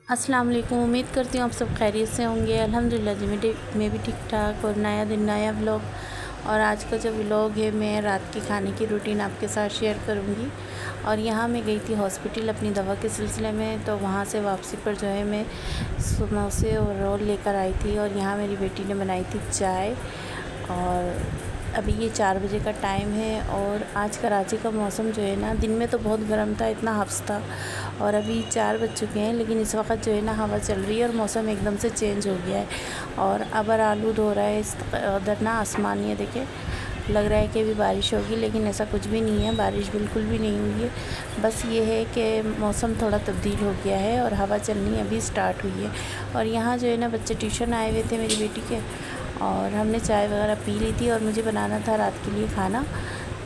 अस्सलाम वालेकुम। उम्मीद करती हूँ आप सब खैरियत से होंगे। अल्हम्दुलिल्लाह जी मैं भी ठीक ठाक। और नया दिन नया व्लॉग। और आज का जो व्लॉग है मैं रात के खाने की रूटीन आपके साथ शेयर करूँगी। और यहाँ मैं गई थी हॉस्पिटल अपनी दवा के सिलसिले में, तो वहाँ से वापसी पर जो है मैं समोसे और रोल लेकर आई थी। और यहाँ मेरी बेटी ने बनाई थी चाय। और अभी ये 4 बजे का टाइम है। और आज कराची का मौसम जो है ना, दिन में तो बहुत गर्म था, इतना हफ्स था। और अभी 4 बज चुके हैं, लेकिन इस वक्त जो है ना हवा चल रही है और मौसम एकदम से चेंज हो गया है। और अबर आलूद हो रहा है इस उधर ना, आसमान ये देखे, लग रहा है कि अभी बारिश होगी, लेकिन ऐसा कुछ भी नहीं है, बारिश बिल्कुल भी नहीं हुई है। बस ये है कि मौसम थोड़ा तब्दील हो गया है और हवा चलनी अभी स्टार्ट हुई है। और यहाँ जो है ना बच्चे ट्यूशन आए हुए थे मेरी बेटी के, और हमने चाय वगैरह पी ली थी। और मुझे बनाना था रात के लिए खाना,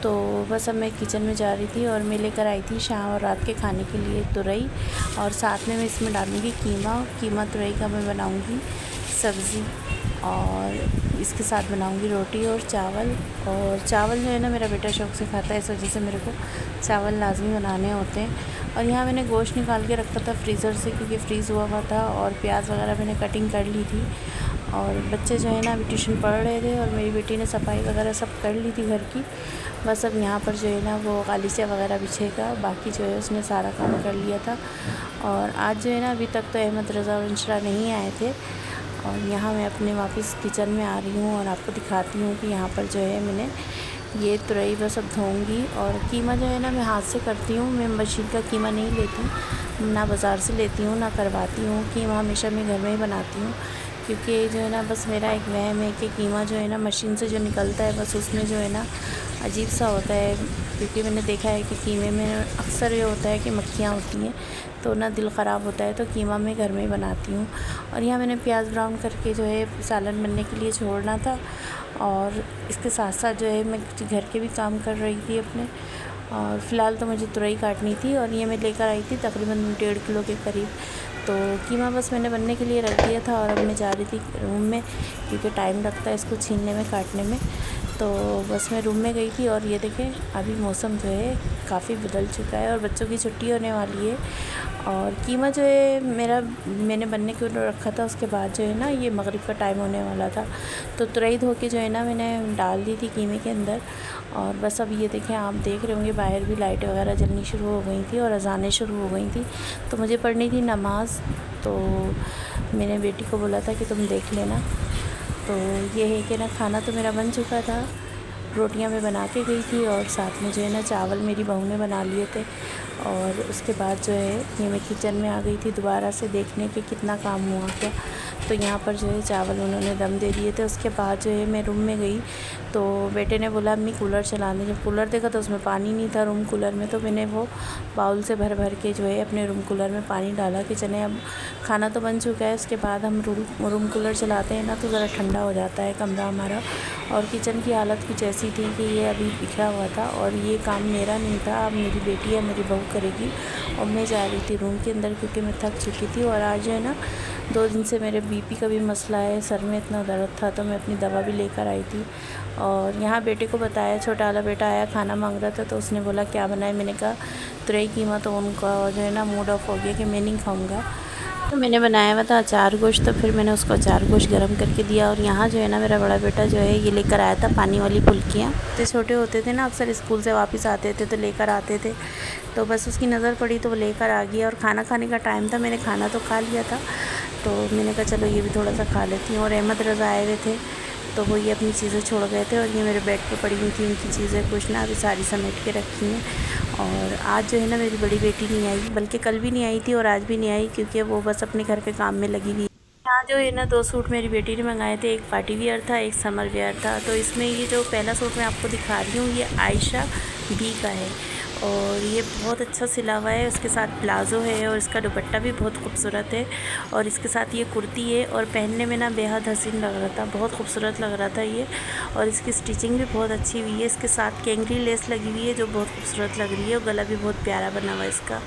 तो बस अब मैं किचन में जा रही थी। और मैं लेकर आई थी शाम और रात के खाने के लिए तुरई, और साथ में मैं इसमें डालूँगी कीमा तुरई का मैं बनाऊँगी सब्ज़ी। और इसके साथ बनाऊँगी रोटी और चावल। और चावल जो है ना मेरा बेटा शौक़ से खाता है, इस वजह से मेरे को चावल लाजमी बनाने होते हैं। और यहाँ मैंने गोश्त निकाल के रखा था फ्रीज़र से, क्योंकि फ्रीज़ हुआ था। और प्याज वगैरह मैंने कटिंग कर ली थी। और बच्चे जो है ना अभी ट्यूशन पढ़ रहे थे, और मेरी बेटी ने सफाई वगैरह सब कर ली थी घर की। बस अब यहाँ पर जो है ना वो गालीचा वगैरह बिछेगा, बाकी जो है उसने सारा काम कर लिया था। और आज जो है ना अभी तक तो अहमद रज़ा और इंशरा नहीं आए थे। और यहाँ मैं अपने वापस किचन में आ रही हूँ और आपको दिखाती हूँ कि यहाँ पर जो है मैंने ये तुरई बस अब धोऊँगी। और कीमा जो है ना मैं हाथ से करती हूँ, मैं मशीन का कीमा नहीं लेती, ना बाज़ार से लेती हूँ ना करवाती हूँ। कीमा हमेशा मैं घर में ही बनाती हूँ, क्योंकि जो है ना बस मेरा एक वहम है कि कीमा जो है ना मशीन से जो निकलता है बस उसमें जो है ना अजीब सा होता है। क्योंकि मैंने देखा है कि कीमे में अक्सर ये होता है कि मक्खियाँ होती हैं, तो ना दिल ख़राब होता है। तो कीमा मैं घर में ही बनाती हूँ। और यहाँ मैंने प्याज ब्राउन करके जो है सालन बनने के लिए छोड़ना था। और इसके साथ साथ जो है मैं घर के भी काम कर रही थी अपने। और फ़िलहाल तो मुझे तुरई काटनी थी, और ये मैं लेकर आई थी तकरीबन 1.5 किलो के करीब। तो कीमा बस मैंने बनने के लिए रख दिया था, और अब मैं जा रही थी रूम में, क्योंकि टाइम लगता है इसको छीलने में काटने में। तो बस मैं रूम में गई थी। और ये देखें अभी मौसम जो है काफ़ी बदल चुका है और बच्चों की छुट्टी होने वाली है। और कीमा जो है मैंने बनने के लिए रखा था, उसके बाद जो है ना ये मगरिब का टाइम होने वाला था, तो तुरई धो के जो है ना मैंने डाल दी थी कीमे के अंदर। और बस अब ये देखें, आप देख रहे होंगे बाहर भी लाइट वगैरह जलनी शुरू हो गई थी और अज़ानें शुरू हो गई थी। तो मुझे पढ़नी थी नमाज़, तो मैंने बेटी को बोला था कि तुम देख लेना। तो ये है कि ना खाना तो मेरा बन चुका था, रोटियां मैं बना के गई थी, और साथ में जो है ना चावल मेरी बहू ने बना लिए थे। और उसके बाद जो है ये मैं किचन में आ गई थी दोबारा से देखने के कितना काम हुआ क्या। तो यहाँ पर जो है चावल उन्होंने दम दे दिए थे। उसके बाद जो है मैं रूम में गई, तो बेटे ने बोला अम्मी कूलर चला दें। जब कूलर देखा तो उसमें पानी नहीं था रूम कूलर में, तो मैंने वो बाउल से भर भर के जो है अपने रूम कूलर में पानी डाला कि चले अब खाना तो बन चुका है, उसके बाद हम रूम कूलर चलाते हैं ना तो ज़रा ठंडा हो जाता है कमरा हमारा। और किचन की हालत कुछ ऐसी थी कि ये अभी बिखरा हुआ था, और ये काम मेरा नहीं था, अब मेरी बेटी या मेरी बहू करेगी। और मैं जा रही थी रूम के अंदर, क्योंकि मैं थक चुकी थी। और आज जो है ना 2 दिन से मेरे बीपी का भी मसला है, सर में इतना दर्द था, तो मैं अपनी दवा भी लेकर आई थी। और यहाँ बेटे को बताया, छोटा वाला बेटा आया खाना मांग रहा था, तो उसने बोला क्या बनाए, मैंने कहा तुरई कीमा। तो उनका जो है ना मूड ऑफ हो गया कि मैं नहीं खाऊँगा। तो मैंने बनाया हुआ था अचार गोश्त, तो फिर मैंने उसको अचार गोश्त गर्म करके दिया। और यहाँ जो है ना मेरा बड़ा बेटा जो है ये लेकर आया था पानी वाली फुल्कियाँ। तो छोटे होते थे ना अक्सर स्कूल से वापस आते थे तो लेकर आते थे, तो बस उसकी नज़र पड़ी तो वो लेकर आ गया। और खाना खाने का टाइम था, मैंने खाना तो खा लिया था, तो मैंने कहा चलो ये भी थोड़ा सा खा लेती हूँ। और अहमद रज़ा आए हुए थे, तो वो ये अपनी चीज़ें छोड़ गए थे, और ये मेरे बेड पे पड़ी हुई थी उनकी चीज़ें, कुछ ना अभी सारी समेट के रखी हैं। और आज जो है ना मेरी बड़ी बेटी नहीं आई, बल्कि कल भी नहीं आई थी और आज भी नहीं आई, क्योंकि वो बस अपने घर के काम में लगी हुई। यहाँ जो है ना 2 सूट मेरी बेटी ने मंगाए थे, एक पार्टी वियर था, एक समर वियर था। तो इसमें ये जो पहला सूट मैं आपको दिखा रही हूँ ये आयशा बी का है, और ये बहुत अच्छा सिला हुआ है, उसके साथ प्लाज़ो है, और इसका दुपट्टा भी बहुत खूबसूरत है। और इसके साथ ये कुर्ती है, और पहनने में ना बेहद हसीन लग रहा था, बहुत खूबसूरत लग रहा था ये। और इसकी स्टिचिंग भी बहुत अच्छी हुई है, इसके साथ कैंगरी लेस लगी हुई है जो बहुत खूबसूरत लग रही है, और गला भी बहुत प्यारा बना हुआ है इसका।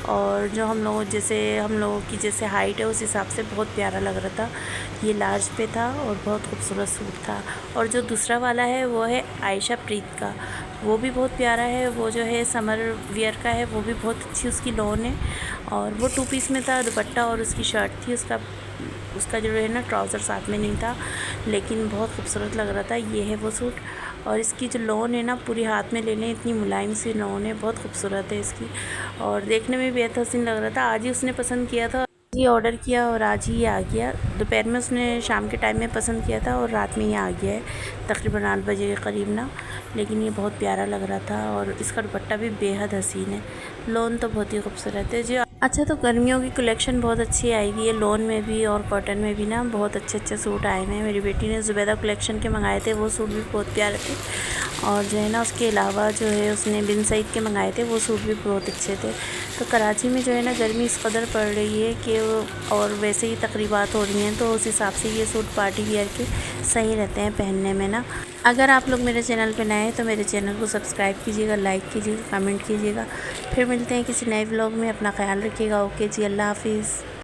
और जो हम लोगों की जैसे हाइट है उस हिसाब से बहुत प्यारा लग रहा था। ये लार्ज पे था और बहुत खूबसूरत सूट था। और जो दूसरा वाला है वो है आयशा प्रीत का, वो भी बहुत प्यारा है। वो जो है समर वियर का है, वो भी बहुत अच्छी उसकी लॉन है। और वो 2 पीस में था, दुपट्टा और उसकी शर्ट थी। उसका जो है ना ट्राउज़र साथ में नहीं था, लेकिन बहुत खूबसूरत लग रहा था। ये है वो सूट। और इसकी जो लॉन है ना, पूरी हाथ में ले लें, इतनी मुलायम सी लॉन है, बहुत खूबसूरत है इसकी। और देखने में बेहद हसीन लग रहा था। आज ही उसने पसंद किया था, ये ऑर्डर किया और आज ही आ गया। दोपहर में उसने शाम के टाइम में पसंद किया था और रात में ही आ गया है, तकरीबन 8 बजे के करीब ना। लेकिन ये बहुत प्यारा लग रहा था और इसका दुपट्टा भी बेहद हसीन है। लॉन तो बहुत ही खूबसूरत है जी। अच्छा, तो गर्मियों की कलेक्शन बहुत अच्छी आई हुई है, लॉन में भी और कॉटन में भी ना बहुत अच्छे अच्छे सूट आए हुए हैं। मेरी बेटी ने ज़ुबैदा कलेक्शन के मंगाए थे, वो सूट भी बहुत प्यारे थे। और जो है ना उसके अलावा जो है उसने बिन सईद के मंगाए थे, वो सूट भी बहुत अच्छे थे। तो कराची में जो है ना गर्मी इस कदर पड़ रही है कि और वैसे ही तकरीबात हो रही हैं, तो उस हिसाब से ये सूट पार्टी वियर के सही रहते हैं पहनने में ना। अगर आप लोग मेरे चैनल पे नए हैं तो मेरे चैनल को सब्सक्राइब कीजिएगा, लाइक कीजिएगा, कमेंट कीजिएगा। फिर मिलते हैं किसी नए व्लॉग में। अपना ख्याल रखिएगा। ओके जी, अल्लाह हाफिज़।